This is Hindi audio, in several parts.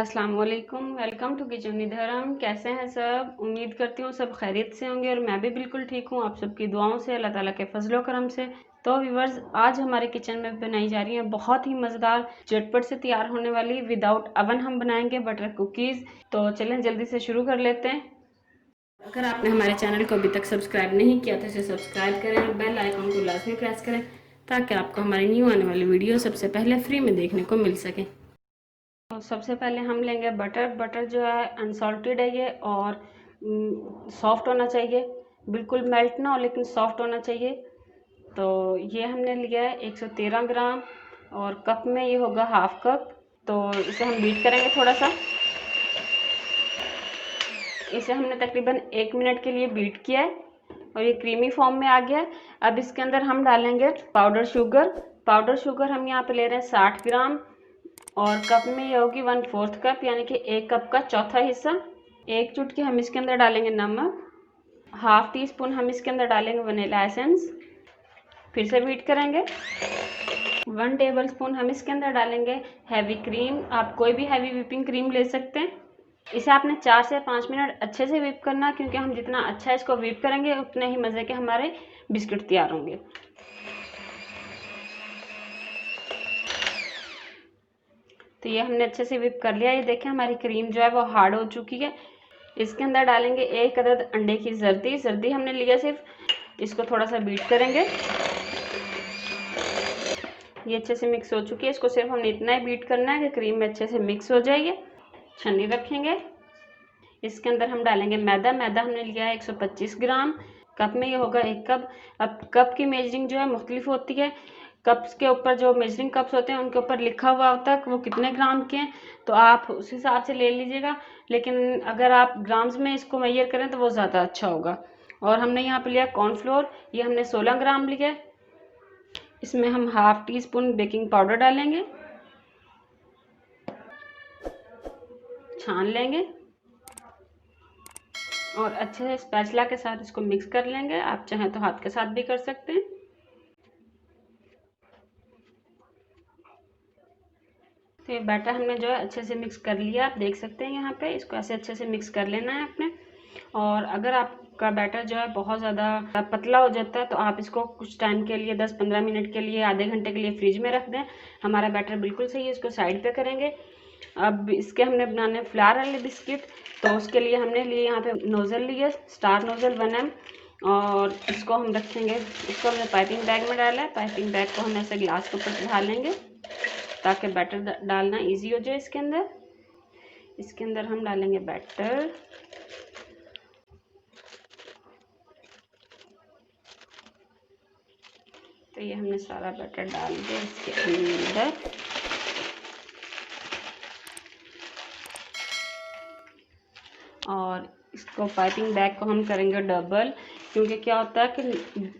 अस्सलाम वालेकुम, वेलकम टू किचन निधरम। कैसे हैं सब? उम्मीद करती हूँ सब खैरियत से होंगे और मैं भी बिल्कुल ठीक हूँ, आप सबकी दुआओं से, अल्लाह ताला के फजलो करम से। तो व्यूवर्स, आज हमारे किचन में बनाई जा रही है बहुत ही मज़ेदार झटपट से तैयार होने वाली विदाउट अवन हम बनाएंगे बटर कुकीज़। तो चलें जल्दी से शुरू कर लेते हैं। अगर आपने हमारे चैनल को अभी तक सब्सक्राइब नहीं किया तो इसे सब्सक्राइब करें और बेल आइकन को लाजमी प्रेस करें ताकि आपको हमारी न्यू आने वाली वीडियो सबसे पहले फ्री में देखने को मिल सके। तो सबसे पहले हम लेंगे बटर जो है अनसॉल्टेड है ये, और सॉफ्ट होना चाहिए, बिल्कुल मेल्ट ना हो लेकिन सॉफ्ट होना चाहिए। तो ये हमने लिया है 113 ग्राम और कप में ये होगा हाफ कप। तो इसे हम बीट करेंगे थोड़ा सा। इसे हमने तकरीबन 1 मिनट के लिए बीट किया है और ये क्रीमी फॉर्म में आ गया है। अब इसके अंदर हम डालेंगे पाउडर शुगर। पाउडर शुगर हम यहाँ पे ले रहे हैं 60 ग्राम और कप में ये होगी 1/4 कप, यानी कि 1 कप का चौथा हिस्सा। 1 चुटकी हम इसके अंदर डालेंगे नमक। हाफ टी स्पून हम इसके अंदर डालेंगे वनीला एसेंस। फिर से बीट करेंगे। 1 टेबल स्पून हम इसके अंदर डालेंगे हैवी क्रीम। आप कोई भी हैवी व्हिपिंग क्रीम ले सकते हैं। इसे आपने 4 से 5 मिनट अच्छे से व्हिप करना, क्योंकि हम जितना अच्छा इसको व्हिप करेंगे उतने ही मज़े के हमारे बिस्किट तैयार होंगे। तो ये हमने अच्छे से व्हिप कर लिया। ये देखें हमारी क्रीम जो है वो हार्ड हो चुकी है। इसके अंदर डालेंगे 1 अदद अंडे की जर्दी हमने लिया सिर्फ। इसको थोड़ा सा बीट करेंगे। ये अच्छे से मिक्स हो चुकी है। इसको सिर्फ हमने इतना ही बीट करना है कि क्रीम में अच्छे से मिक्स हो जाए। छन्नी रखेंगे। इसके अंदर हम डालेंगे मैदा हमने लिया है 125 ग्राम। कप में ये होगा 1 कप। अब कप की मेजरिंग जो है मुख्तलिफ होती है। कप्स के ऊपर जो मेजरिंग कप्स होते हैं उनके ऊपर लिखा हुआ होता है कि वो कितने ग्राम के हैं, तो आप उस हिसाब से ले लीजिएगा। लेकिन अगर आप ग्राम्स में इसको मेजर करें तो वो ज़्यादा अच्छा होगा। और हमने यहाँ पे लिया कॉर्नफ्लोर, ये हमने 16 ग्राम लिया। इसमें हम half tea spoon baking powder डालेंगे, छान लेंगे और अच्छे से स्पैचुला के साथ इसको मिक्स कर लेंगे। आप चाहें तो हाथ के साथ भी कर सकते हैं। तो ये बैटर हमने जो है अच्छे से मिक्स कर लिया। आप देख सकते हैं यहाँ पे इसको ऐसे अच्छे से मिक्स कर लेना है आपने। और अगर आपका बैटर जो है बहुत ज़्यादा पतला हो जाता है तो आप इसको कुछ टाइम के लिए 10-15 मिनट के लिए, आधे घंटे के लिए फ्रिज में रख दें। हमारा बैटर बिल्कुल सही है। इसको साइड पे करेंगे। अब इसके हमने बनाने फ्लावर वाले बिस्किट। तो उसके लिए हमने लिए यहाँ पे नोज़ल लिए, स्टार नोज़ल 1M, और इसको हम रखेंगे। इसको हमने पाइपिंग बैग में डाला है। पाइपिंग बैग को हम ऐसे ग्लास के ऊपर चढ़ा लेंगे ताकि बैटर डालना इजी हो जाए। इसके अंदर हम डालेंगे बैटर। तो ये हमने सारा बैटर डाल दिया इसके अंदर। और इसको पाइपिंग बैग को हम करेंगे डबल, क्योंकि क्या होता है कि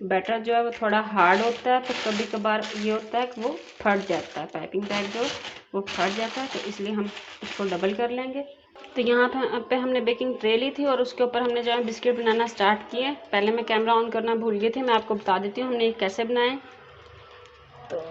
बैटर जो है वो थोड़ा हार्ड होता है, तो कभी कभार ये होता है कि वो फट जाता है। पाइपिंग बैग जो वो फट जाता है, तो इसलिए हम इसको डबल कर लेंगे। तो यहाँ पे हमने बेकिंग ट्रे ली थी और उसके ऊपर हमने जो है बिस्किट बनाना स्टार्ट किए। पहले मैं कैमरा ऑन करना भूल गई थी, मैं आपको बता देती हूँ हमने कैसे बनाए। तो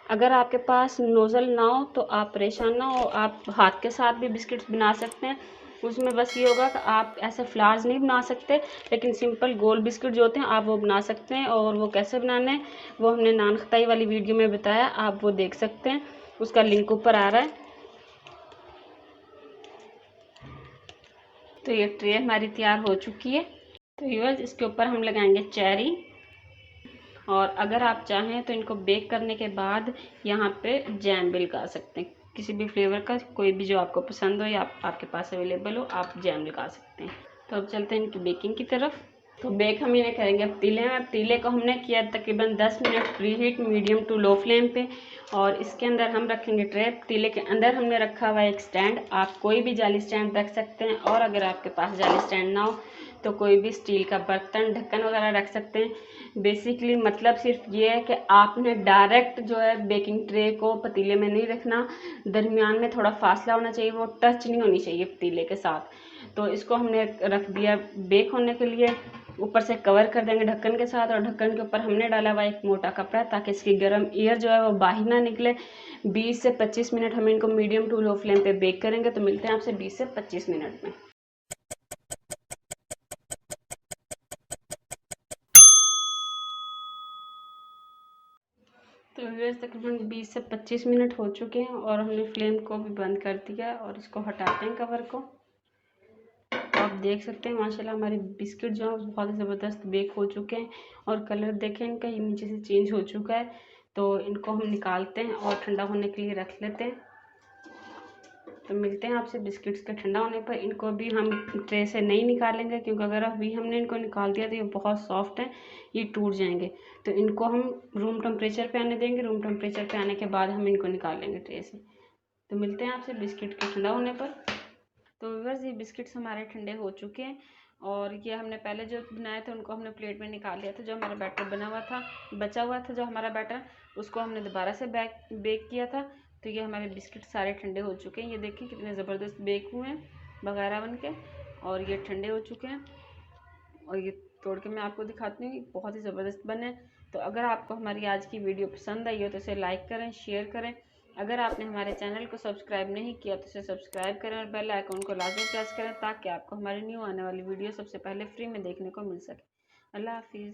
अगर आपके पास नोज़ल ना हो तो आप परेशान ना हो, आप हाथ के साथ भी बिस्किट्स बना सकते हैं। उसमें बस ये होगा कि आप ऐसे फ्लावर्स नहीं बना सकते, लेकिन सिंपल गोल बिस्किट जो होते हैं आप वो बना सकते हैं। और वो कैसे बनाने हैं वो हमने नान खताई वाली वीडियो में बताया, आप वो देख सकते हैं। उसका लिंक ऊपर आ रहा है। तो ये ट्रे हमारी तैयार हो चुकी है। तो व्यूअर्स, इसके ऊपर हम लगाएंगे चेरी। और अगर आप चाहें तो इनको बेक करने के बाद यहाँ पे जैम भी लगा सकते हैं, किसी भी फ्लेवर का, कोई भी जो आपको पसंद हो या आपके पास अवेलेबल हो, आप जैम लगा सकते हैं। तो अब चलते हैं इनकी बेकिंग की तरफ। तो बेक हम इन्हें करेंगे पतीले में। पतीले को हमने किया तकरीबन 10 minute preheat medium to low flame पे। और इसके अंदर हम रखेंगे ट्रे। पतीले के अंदर हमने रखा हुआ एक स्टैंड, आप कोई भी जाली स्टैंड रख सकते हैं। और अगर आपके पास जाली स्टैंड ना हो तो कोई भी स्टील का बर्तन, ढक्कन वगैरह रख सकते हैं। बेसिकली मतलब सिर्फ ये है कि आपने डायरेक्ट जो है बेकिंग ट्रे को पतीले में नहीं रखना, दरमियान में थोड़ा फासला होना चाहिए, वो टच नहीं होनी चाहिए पतीले के साथ। तो इसको हमने रख दिया बेक होने के लिए। ऊपर से कवर कर देंगे ढक्कन के साथ, और ढक्कन के ऊपर हमने डाला हुआ एक मोटा कपड़ा ताकि इसकी गर्म एयर जो है वो बाहर ना निकले। 20 से 25 मिनट हम इनको मीडियम टू लो फ्लेम पे बेक करेंगे। तो मिलते हैं आपसे 20 से 25 मिनट में। तो व्यूअर्स तकरीबन 20 से 25 मिनट हो चुके हैं और हमने फ्लेम को भी बंद कर दिया और इसको हटाते हैं कवर को। तो आप देख सकते हैं माशाल्लाह हमारे बिस्किट जो है बहुत ही ज़बरदस्त बेक हो चुके हैं और कलर देखें इनका ये नीचे से चेंज हो चुका है। तो इनको हम निकालते हैं और ठंडा होने के लिए रख लेते हैं। तो मिलते हैं आपसे बिस्किट्स के ठंडा होने पर। इनको भी हम ट्रे से नहीं निकालेंगे क्योंकि अगर अभी हमने इनको निकाल दिया तो ये बहुत सॉफ्ट है, ये टूट जाएंगे। तो इनको हम रूम टेम्परेचर पे आने देंगे। रूम टेम्परेचर पे आने के बाद हम इनको निकाल लेंगे ट्रे से। तो मिलते हैं आपसे बिस्किट के ठंडा होने पर। तो व्यूअर्स ये बिस्किट्स हमारे ठंडे हो चुके हैं और ये हमने पहले जो बनाए थे उनको हमने प्लेट में निकाल लिया था। जो हमारा बैटर बना हुआ था, बचा हुआ था जो हमारा बैटर, उसको हमने दोबारा से बेक किया था। तो ये हमारे बिस्किट सारे ठंडे हो चुके हैं। ये देखें कितने ज़बरदस्त बेक हुए हैं बगैरा बन के, और ये ठंडे हो चुके हैं। और ये तोड़ के मैं आपको दिखाती हूँ, बहुत ही ज़बरदस्त बने। तो अगर आपको हमारी आज की वीडियो पसंद आई हो तो इसे लाइक करें, शेयर करें। अगर आपने हमारे चैनल को सब्सक्राइब नहीं किया तो इसे सब्सक्राइब करें और बेल आइकन को लाजमी प्रेस करें ताकि आपको हमारी न्यू आने वाली वीडियो सबसे पहले फ्री में देखने को मिल सके। अल्लाह हाफिज़।